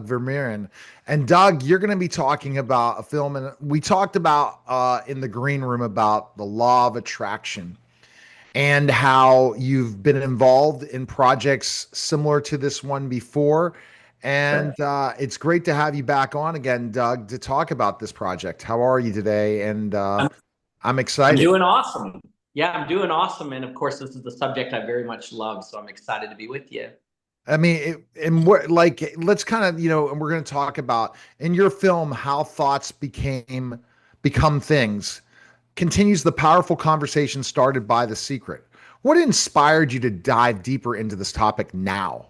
Doug Vermeeren. And Doug, you're going to be talking about a film, and we talked about in the green room about the law of attraction and how you've been involved in projects similar to this one before. And Sure. it's great to have you back on again, Doug, to talk about this project. How are you today? And I'm, I'm I'm excited. doing awesome. Yeah, I'm doing awesome. And of course, this is the subject I very much love. So I'm excited to be with you. I mean, and what, like, let's kind of, and we're going to talk about in your film how thoughts become things. Continues the powerful conversation started by The Secret. What inspired you to dive deeper into this topic now?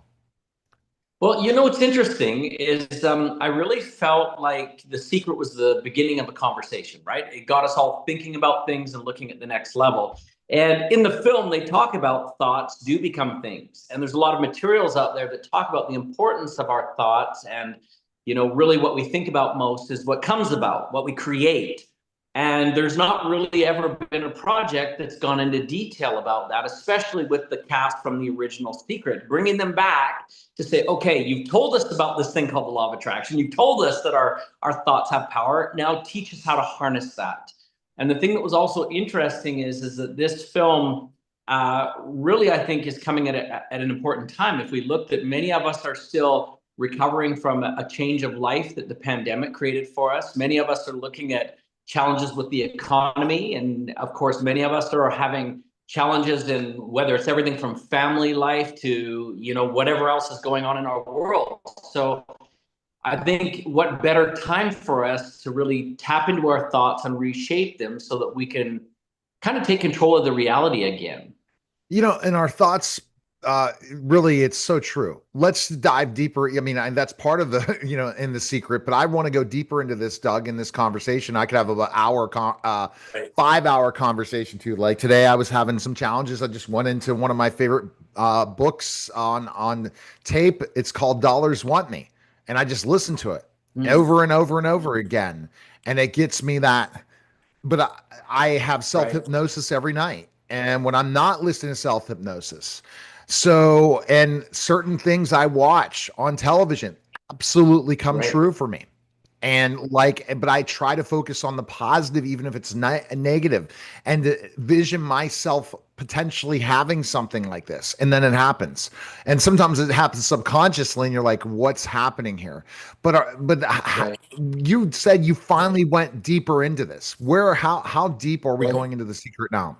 Well, what's interesting is I really felt like The Secret was the beginning of a conversation, right? It got us all thinking about things and looking at the next level. And in the film, they talk about thoughts do become things. And there's a lot of materials out there that talk about the importance of our thoughts. And, really what we think about most is what comes about, what we create. And there's not really ever been a project that's gone into detail about that, especially with the cast from the original Secret, bringing them back to say, okay, you've told us about this thing called the law of attraction. You've told us that our thoughts have power. Now teach us how to harness that. And the thing that was also interesting is that this film really, I think, is coming at an important time. If we look that many of us are still recovering from a change of life that the pandemic created for us, many of us are looking at challenges with the economy. And of course, many of us are having challenges in whether it's everything from family life to, whatever else is going on in our world. So I think what better time for us to really tap into our thoughts and reshape them so that we can kind of take control of the reality again. In our thoughts, really, it's so true. Let's dive deeper. I mean, that's part of the, in The Secret, but I want to go deeper into this, Doug, in this conversation. I could have about Right. 5 hour conversation too. Like today, I was having some challenges. I just went into one of my favorite books on tape. It's called Dollars Want Me, and I just listened to it Mm, over and over and over again, and it gets me that. But I have self right. hypnosis every night. And when I'm not listening to self hypnosis, so, and certain things I watch on television absolutely come Right. true for me. And like, but I try to focus on the positive, even if it's not negative, and to vision myself potentially having something like this. And then it happens. And sometimes it happens subconsciously, and you're like, what's happening here? But Right. you said you finally went deeper into this. How deep are we Right. going into The Secret now?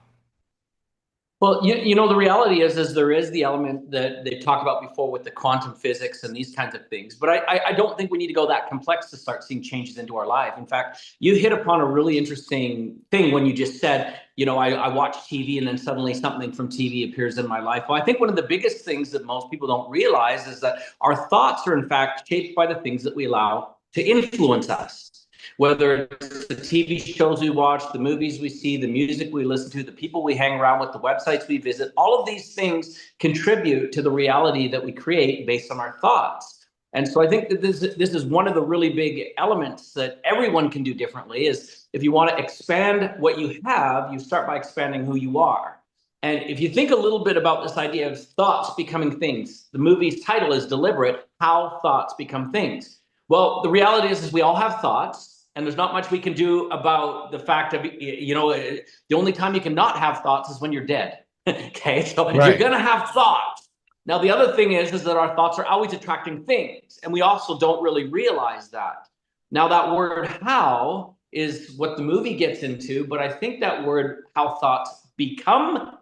Well, the reality is there is the element that they talked about before with the quantum physics and these kinds of things. But I don't think we need to go that complex to start seeing changes into our life. In fact, you hit upon a really interesting thing when you just said, I watch TV and then suddenly something from TV appears in my life. Well, I think one of the biggest things that most people don't realize is that our thoughts are in fact shaped by the things that we allow to influence us, whether it's the TV shows we watch, the movies we see, the music we listen to, the people we hang around with, the websites we visit, all of these things contribute to the reality that we create based on our thoughts. And so I think that this is one of the really big elements that everyone can do differently is if you want to expand what you have, you start by expanding who you are. And if you think a little bit about this idea of thoughts becoming things, the movie's title is deliberate, How Thoughts Become Things. Well, the reality is we all have thoughts, and there's not much we can do about the fact of, the only time you can not have thoughts is when you're dead. Okay, so you're Right. going to have thoughts. Now, the other thing is that our thoughts are always attracting things, and we also don't really realize that. Now, that word how is what the movie gets into, but I think that word how thoughts become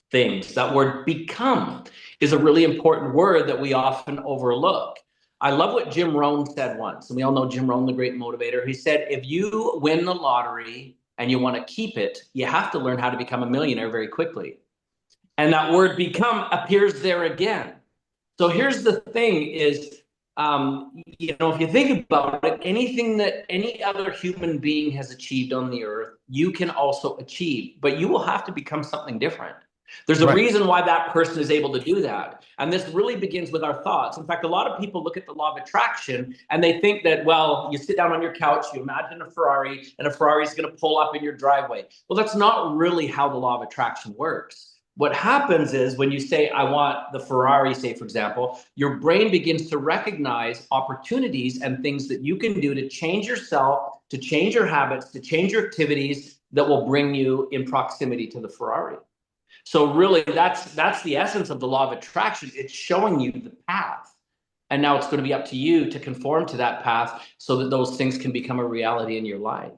things, that word become, is a really important word that we often overlook. I love what Jim Rohn said once, and we all know Jim Rohn, the great motivator. He said, if you win the lottery and you want to keep it, you have to learn how to become a millionaire very quickly. And that word become appears there again. So here's the thing is, if you think about it, anything that any other human being has achieved on the earth, you can also achieve, but you will have to become something different. There's a Right. reason why that person is able to do that. And this really begins with our thoughts. In fact, a lot of people look at the law of attraction and they think that, well, you sit down on your couch, you imagine a Ferrari, and a Ferrari is going to pull up in your driveway. Well, that's not really how the law of attraction works. what happens is when you say, I want the Ferrari, say, for example, your brain begins to recognize opportunities and things that you can do to change yourself, to change your habits, to change your activities that will bring you in proximity to the Ferrari. So really, that's the essence of the law of attraction. It's showing you the path. And now it's going to be up to you to conform to that path so that those things can become a reality in your life.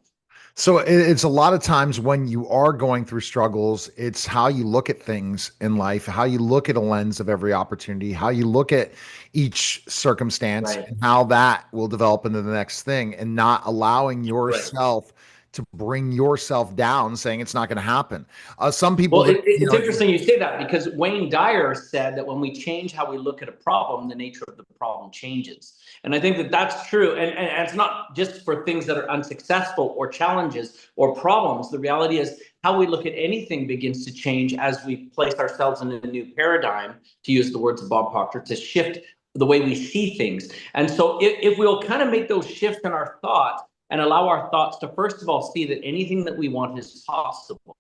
So it's a lot of times when you are going through struggles, it's how you look at things in life, how you look at a lens of every opportunity, how you look at each circumstance, Right. and how that will develop into the next thing, and not allowing Right. yourself to bring yourself down, saying it's not going to happen. Some people Well, that, it's interesting you say that because Wayne Dyer said that when we change how we look at a problem, the nature of the problem changes. And I think that that's true. And it's not just for things that are unsuccessful or challenges or problems. The reality is how we look at anything begins to change as we place ourselves in a new paradigm, to use the words of Bob Proctor, to shift the way we see things. And so if we'll kind of make those shifts in our thoughts and allow our thoughts to, first of all, see that anything that we want is possible.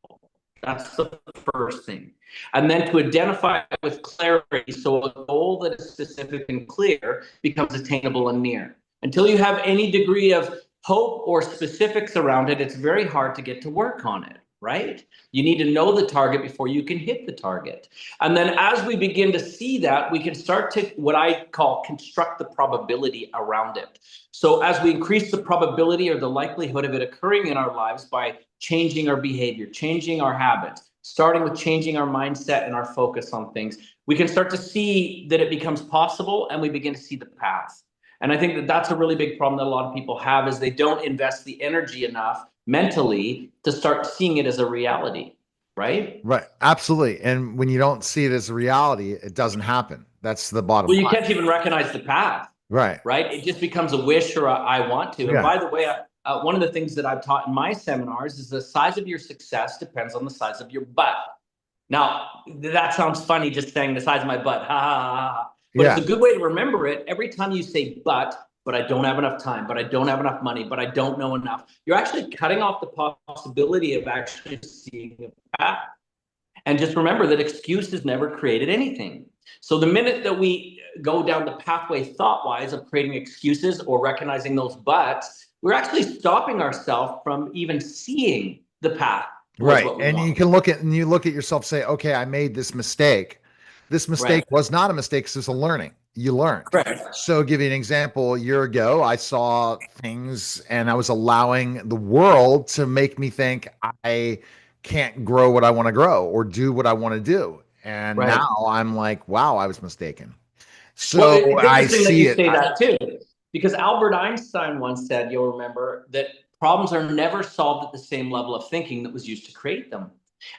That's the first thing. And then to identify with clarity so a goal that is specific and clear becomes attainable and near. Until you have any degree of hope or specifics around it, it's very hard to get to work on it, right? You need to know the target before you can hit the target. And then as we begin to see that, we can start to what I call construct the probability around it. So as we increase the probability or the likelihood of it occurring in our lives by changing our behavior, changing our habits, starting with changing our mindset and our focus on things, we can start to see that it becomes possible and we begin to see the path. And I think that that's a really big problem that a lot of people have is they don't invest the energy enough mentally to start seeing it as a reality, right? right, absolutely. And when you don't see it as a reality, it doesn't happen. That's the bottom Well, you line. can't even recognize the path, Right. right? It just becomes a wish or a I want to. And Yeah. by the way, one of the things that I've taught in my seminars is the size of your success depends on the size of your butt. Now, that sounds funny just saying the size of my butt, ha ha ha ha. But it's Yeah. a good way to remember it. Every time you say but I don't have enough time, but I don't have enough money, but I don't know enough, you're actually cutting off the possibility of actually seeing a path. And just remember that excuses never created anything. So the minute that we go down the pathway thought-wise of creating excuses or recognizing those buts, we're actually stopping ourselves from even seeing the path towards Right. what we And you want. can look at and you look at yourself, say, okay, I made this mistake. This mistake Right. was not a mistake, it's a learning. You learned. Correct. So give you an example. A year ago, I saw things and I was allowing the world to make me think I can't grow what I want to grow or do what I want to do. And Right. now I'm like, wow, I was mistaken. Well, So it's I interesting that you see it. say that too, because Albert Einstein once said, you'll remember, that problems are never solved at the same level of thinking that was used to create them.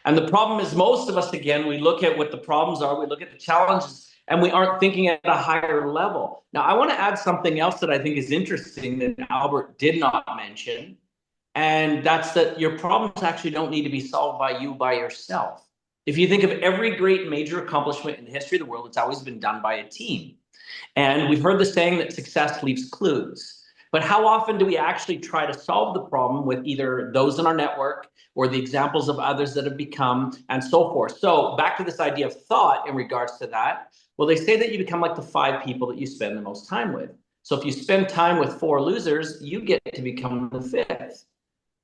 And the problem is, most of us, again, we look at what the problems are, we look at the challenges, and we aren't thinking at a higher level. Now, I want to add something else that I think is interesting that Albert did not mention, and that's that your problems actually don't need to be solved by you by yourself. If you think of every great major accomplishment in the history of the world, it's always been done by a team. And we've heard the saying that success leaves clues. But how often do we actually try to solve the problem with either those in our network or the examples of others that have become and so forth? So back to this idea of thought in regards to that. Well, they say that you become like the 5 people that you spend the most time with. So if you spend time with 4 losers, you get to become the 5th,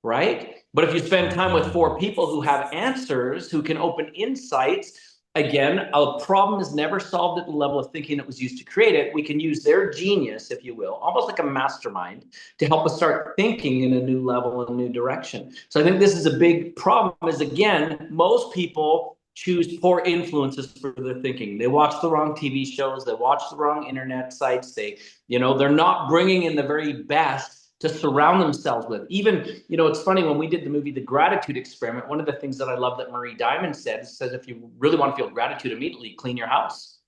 right? But if you spend time with 4 people who have answers, who can open insights, again, a problem is never solved at the level of thinking that was used to create it. We can use their genius, if you will, almost like a mastermind, to help us start thinking in a new level, in a new direction. So I think this is a big problem is, again, most people choose poor influences for their thinking. They watch the wrong TV shows, they watch the wrong internet sites, they're not bringing in the very best to surround themselves with. Even, it's funny, when we did the movie The Gratitude Experiment, one of the things that I love that Marie Diamond says, if you really want to feel gratitude immediately, clean your house.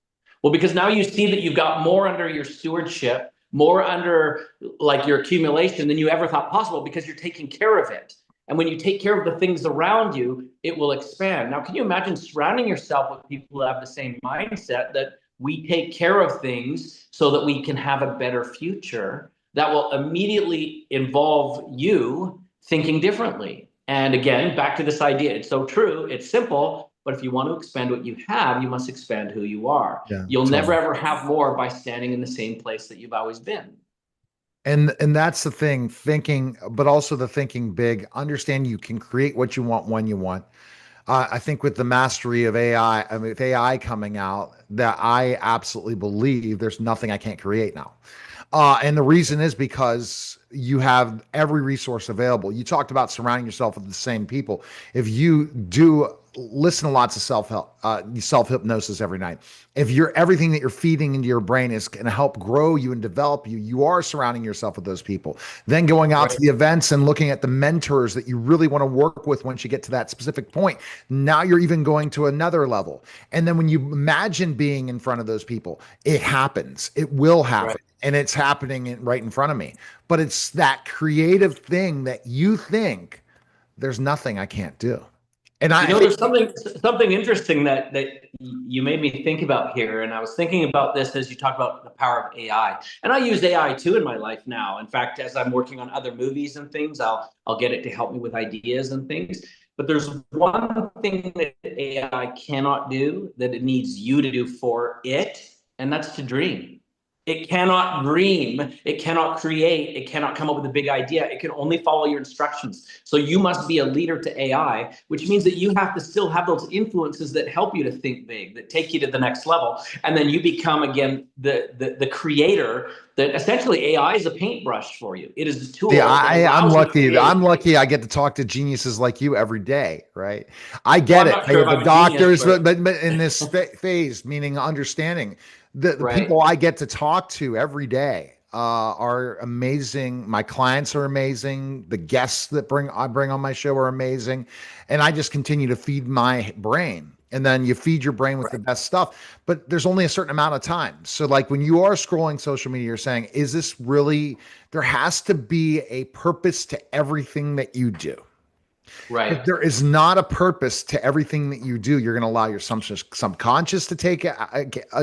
Well, because now you see that you've got more under your stewardship, more under like your accumulation than you ever thought possible, because you're taking care of it. And when you take care of the things around you, it will expand. Now, can you imagine surrounding yourself with people who have the same mindset that we take care of things so that we can have a better future? That will immediately involve you thinking differently. And again, back to this idea, it's so true, it's simple, But if you want to expand what you have, you must expand who you are. Yeah, You'll never totally. ever have more by standing in the same place that you've always been. And that's the thing, thinking, but also the thinking big. Understand you can create what you want when you want. I think with the mastery of AI, I mean, with AI coming out, that I absolutely believe there's nothing I can't create now. And the reason is because you have every resource available. You talked about surrounding yourself with the same people. If you do listen to lots of self hypnosis every night, if you're everything that you're feeding into your brain is going to help grow you and develop you, you are surrounding yourself with those people. Then going out to Right. the events and looking at the mentors that you really want to work with once you get to that specific point. Now you're even going to another level. And then when you imagine being in front of those people, it happens. It will Right. happen. And it's happening right in front of me. But it's that creative thing that you think there's nothing I can't do. And You I, know, there's something interesting that you made me think about here, and I was thinking about this as you talk about the power of AI. And I use AI too in my life now. In fact, as I'm working on other movies and things, I'll get it to help me with ideas and things. But there's one thing that AI cannot do that it needs you to do for it, and that's to dream. It cannot dream, it cannot create, it cannot come up with a big idea. It can only follow your instructions. So you must be a leader to AI, which means that you have to still have those influences that help you to think big, that take you to the next level. And then you become, again, the creator, that essentially AI is a paintbrush for you. It is a See, tool that I'm allows you to lucky. create. I'm lucky. I get to talk to geniuses like you every day, right? I Well, get I'm it. not sure if The I'm a genius, doctors, but but in this phase, meaning understanding, the right, people I get to talk to every day are amazing. My clients are amazing. The guests that I bring on my show are amazing, and I just continue to feed my brain. And then you feed your brain with the right, best stuff, but there's only a certain amount of time. So, like when you are scrolling social media, you're saying, "Is this really?" There has to be a purpose to everything that you do. If right. there is not a purpose to everything that you do, you're going to allow your subconscious to take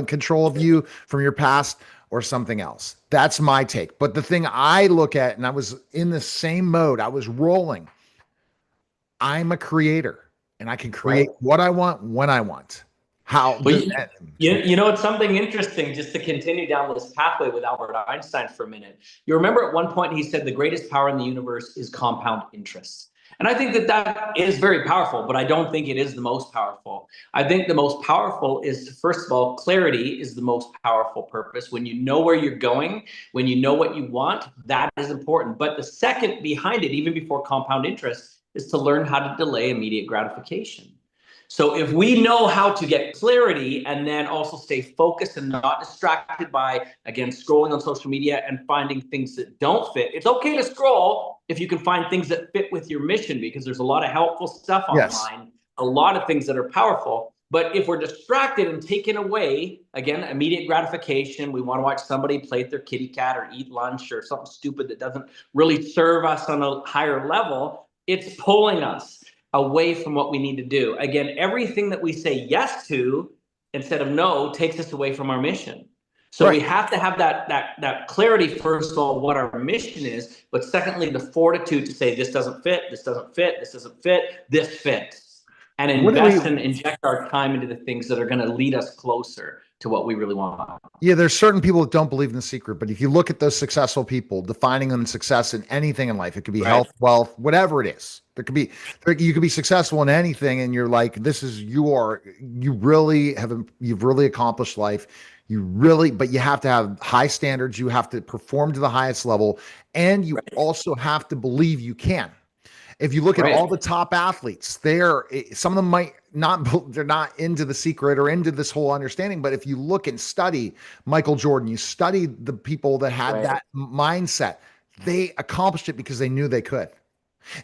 control of you from your past or something else. That's my take. But the thing I look at, and I was in the same mode, I was rolling. I'm a creator and I can Right. create what I want when I want. How Well, the, you know, it's something interesting just to continue down this pathway with Albert Einstein for a minute. You remember at one point he said the greatest power in the universe is compound interest. And I think that that is very powerful, but I don't think it is the most powerful. I think the most powerful is, first of all, clarity is the most powerful purpose. When you know where you're going, when you know what you want, that is important. But the second behind it, even before compound interest, is to learn how to delay immediate gratification. So if we know how to get clarity and then also stay focused and not distracted by, again, scrolling on social media and finding things that don't fit. It's okay to scroll if you can find things that fit with your mission, because there's a lot of helpful stuff yes. online, a lot of things that are powerful. But if we're distracted and taken away, again, immediate gratification, we want to watch somebody play with their kitty cat or eat lunch or something stupid that doesn't really serve us on a higher level, it's pulling us away from what we need to do. Again, everything that we say yes to instead of no takes us away from our mission. So we Right. have to have that clarity, first of all, what our mission is, but secondly, the fortitude to say this doesn't fit, this doesn't fit, this doesn't fit, this fits, and What do we, invest and inject our time into the things that are going to lead us closer to what we really want. Yeah, there's certain people that don't believe in the secret, but if you look at those successful people, defining them success in anything in life, it could be Right. health, wealth, whatever it is. You could be successful in anything, and you're like, you've really accomplished life. But you have to have high standards. You have to perform to the highest level, and you Right. also have to believe you can. If you look at all Right. the top athletes, some of them might not they're not into the secret or into this whole understanding. But if you look and study Michael Jordan, you study the people that had Right. that mindset, they accomplished it because they knew they could.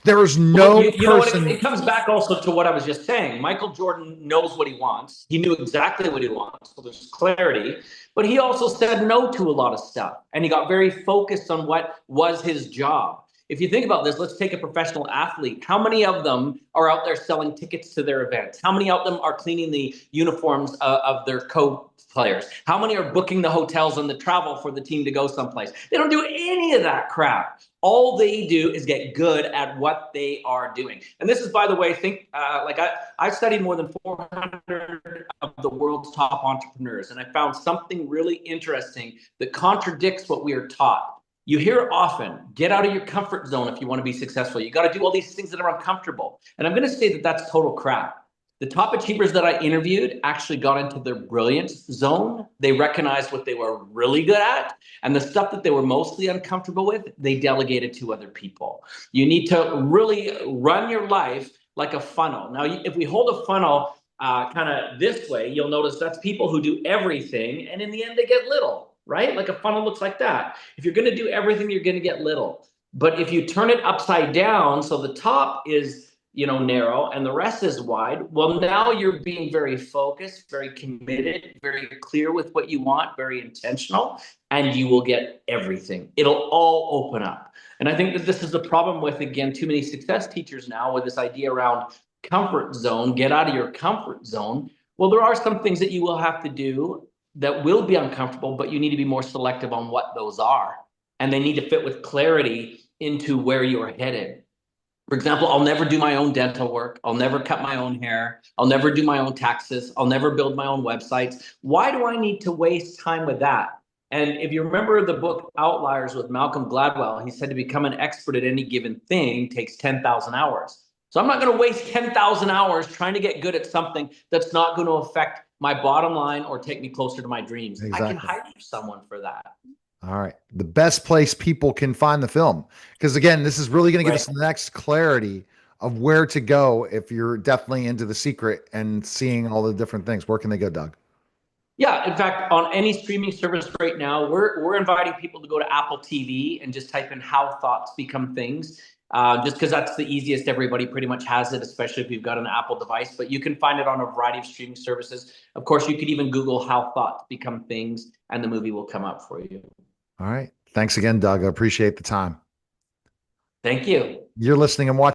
There is Well, no you know what? It person. comes back also to what I was just saying. Michael Jordan knows what he wants. He knew exactly what he wants. So there's clarity. But he also said no to a lot of stuff. And he got very focused on what was his job. If you think about this, let's take a professional athlete. How many of them are out there selling tickets to their events? How many of them are cleaning the uniforms of their co-players? How many are booking the hotels and the travel for the team to go someplace? They don't do any of that crap. All they do is get good at what they are doing. And this is, by the way, I studied more than 400 of the world's top entrepreneurs, and I found something really interesting that contradicts what we are taught. You hear often, get out of your comfort zone if you want to be successful. You got to do all these things that are uncomfortable. And I'm going to say that that's total crap. The top achievers that I interviewed actually got into their brilliance zone. They recognized what they were really good at, and the stuff that they were mostly uncomfortable with, they delegated to other people. You need to really run your life like a funnel. Now, if we hold a funnel kind of this way, you'll notice that's people who do everything, and in the end, they get little, right? Like a funnel looks like that. If you're going to do everything, you're going to get little. But if you turn it upside down, so the top is narrow and the rest is wide, well, now you're being very focused, very committed, very clear with what you want, very intentional, and you will get everything. It'll all open up. And I think that this is the problem with, again, too many success teachers now with this idea around comfort zone, get out of your comfort zone. Well, there are some things that you will have to do that will be uncomfortable, but you need to be more selective on what those are. And they need to fit with clarity into where you're headed. For example, I'll never do my own dental work. I'll never cut my own hair. I'll never do my own taxes. I'll never build my own websites. Why do I need to waste time with that? And if you remember the book Outliers with Malcolm Gladwell, he said to become an expert at any given thing takes 10,000 hours. So I'm not going to waste 10,000 hours trying to get good at something that's not going to affect my bottom line or take me closer to my dreams. Exactly. I can hire someone for that. All right. The best place people can find the film. Because again, this is really going to give us the next clarity of where to go if you're definitely into The Secret and seeing all the different things. Where can they go, Doug? Yeah, in fact, on any streaming service right now, we're inviting people to go to Apple TV and just type in How Thoughts Become Things. Just because that's the easiest. Everybody pretty much has it, especially if you've got an Apple device. But you can find it on a variety of streaming services. Of course, you could even Google How Thoughts Become Things, and the movie will come up for you. All right. Thanks again, Doug. I appreciate the time. Thank you. You're listening and watching